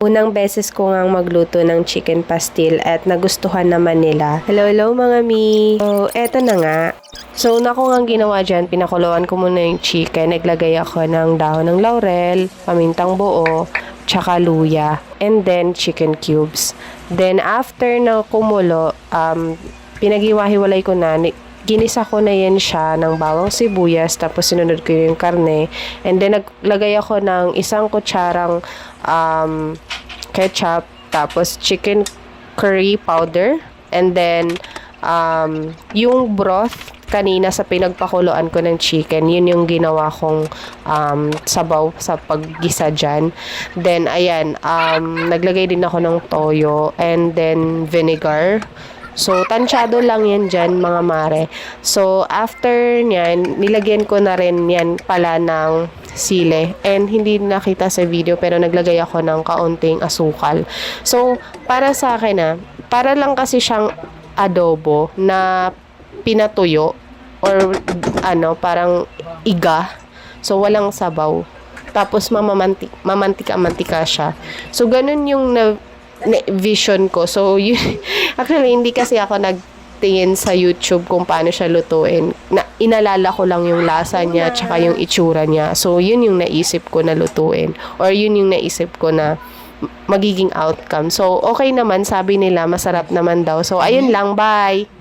Unang beses ko ngang magluto ng chicken pastil at nagustuhan naman nila. Hello mga mi! So, eto na nga. So, una ko ngang ginawa dyan, pinakuluan ko muna yung chicken. Naglagay ako ng dahon ng laurel, pamintang buo, tsaka luya, and then chicken cubes. Then, after na kumulo, pinaghiwa-hiwalay ko na, ginisa ko na yan siya ng bawang sibuyas, tapos sinunod ko yung karne, and then naglagay ako ng isang kutsarang ketchup, tapos chicken curry powder, and then yung broth kanina sa pinagpakuluan ko ng chicken, yun yung ginawa kong sabaw sa paggisa dyan. Then ayan, naglagay din ako ng toyo and then vinegar. So, tansyado lang yan dyan, mga mare. So, after nyan, nilagyan ko na rin yan pala ng sile. And hindi nakita sa video, pero naglagay ako ng kaunting asukal. So, para sa akin para lang kasi siyang adobo na pinatuyo or parang iga. So, walang sabaw. Tapos, mamantika-mantika siya. So, ganun yung vision ko. So, actually, hindi kasi ako nagtingin sa YouTube kung paano siya lutuin. Inalala ko lang yung lasa niya tsaka yung itsura niya. So, yun yung naisip ko na lutuin. Or yun yung naisip ko na magiging outcome. So, okay naman. Sabi nila, masarap naman daw. So, ayun lang. Bye!